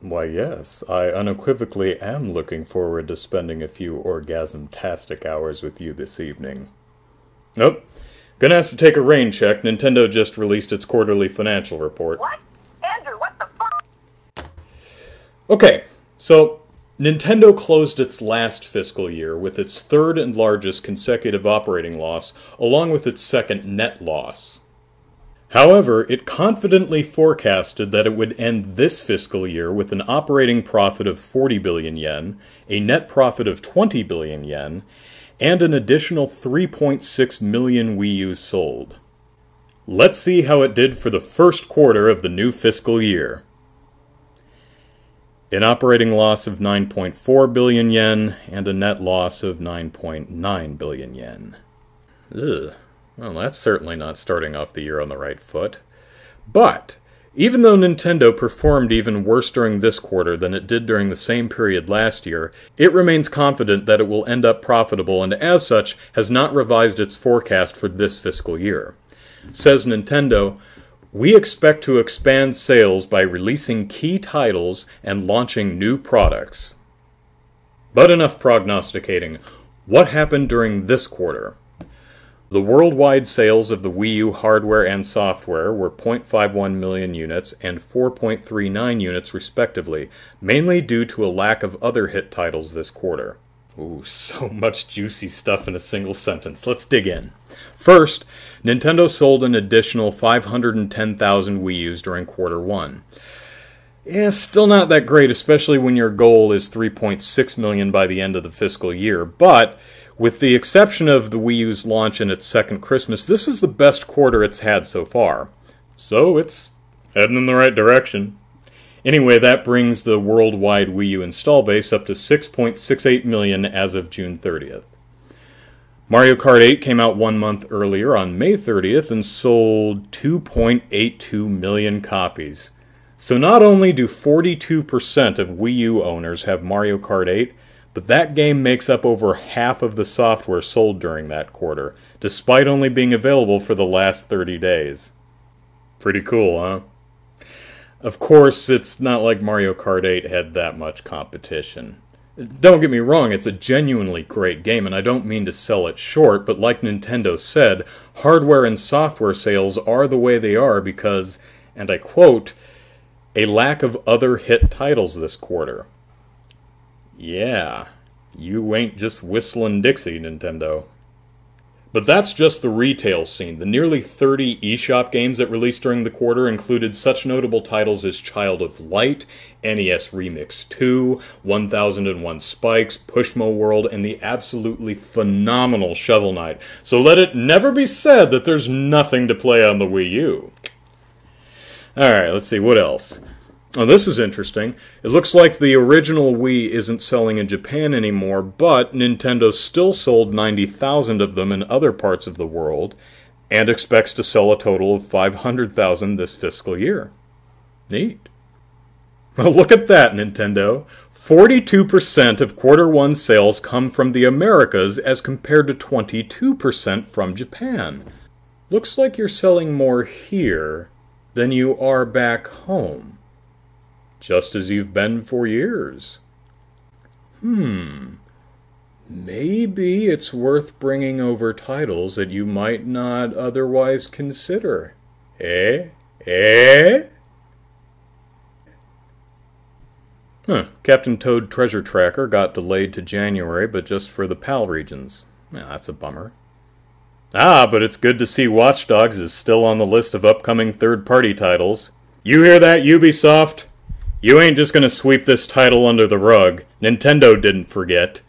Why, yes, I unequivocally am looking forward to spending a few orgasm-tastic hours with you this evening. Nope. Gonna have to take a rain check. Nintendo just released its quarterly financial report. What? Andrew, what the fuck? Okay, so Nintendo closed its last fiscal year with its third and largest consecutive operating loss, along with its second net loss. However, it confidently forecasted that it would end this fiscal year with an operating profit of 40 billion yen, a net profit of 20 billion yen, and an additional 3.6 million Wii U's sold. Let's see how it did for the first quarter of the new fiscal year. An operating loss of 9.4 billion yen and a net loss of 9.9 billion yen. Ugh. Well, that's certainly not starting off the year on the right foot. But, even though Nintendo performed even worse during this quarter than it did during the same period last year, it remains confident that it will end up profitable and as such has not revised its forecast for this fiscal year. Says Nintendo, "We expect to expand sales by releasing key titles and launching new products." But enough prognosticating. What happened during this quarter? The worldwide sales of the Wii U hardware and software were 0.51 million units and 4.39 units respectively, mainly due to a lack of other hit titles this quarter. Ooh, so much juicy stuff in a single sentence. Let's dig in. First, Nintendo sold an additional 510,000 Wii U's during quarter one. Yeah, still not that great, especially when your goal is 3.6 million by the end of the fiscal year, but with the exception of the Wii U's launch and its second Christmas, this is the best quarter it's had so far. So it's heading in the right direction. Anyway, that brings the worldwide Wii U install base up to 6.68 million as of June 30th. Mario Kart 8 came out 1 month earlier on May 30th and sold 2.82 million copies. So not only do 42% of Wii U owners have Mario Kart 8, but that game makes up over half of the software sold during that quarter, despite only being available for the last 30 days. Pretty cool, huh? Of course, it's not like Mario Kart 8 had that much competition. Don't get me wrong, it's a genuinely great game, and I don't mean to sell it short, but like Nintendo said, hardware and software sales are the way they are because, and I quote, "a lack of other hit titles this quarter." Yeah, you ain't just whistling Dixie, Nintendo. But that's just the retail scene. The nearly 30 eShop games that released during the quarter included such notable titles as Child of Light, NES Remix 2, 1001 Spikes, Pushmo World, and the absolutely phenomenal Shovel Knight. So let it never be said that there's nothing to play on the Wii U. Alright, let's see, what else? Oh, this is interesting. It looks like the original Wii isn't selling in Japan anymore, but Nintendo still sold 90,000 of them in other parts of the world, and expects to sell a total of 500,000 this fiscal year. Neat. Well, look at that, Nintendo. 42% of quarter one sales come from the Americas as compared to 22% from Japan. Looks like you're selling more here than you are back home. Just as you've been for years. Maybe it's worth bringing over titles that you might not otherwise consider. Eh? Captain Toad Treasure Tracker got delayed to January, but just for the PAL regions. That's a bummer. But it's good to see Watch Dogs is still on the list of upcoming third-party titles. You hear that, Ubisoft? You ain't just gonna sweep this title under the rug. Nintendo didn't forget.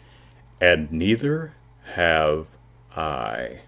And neither have I.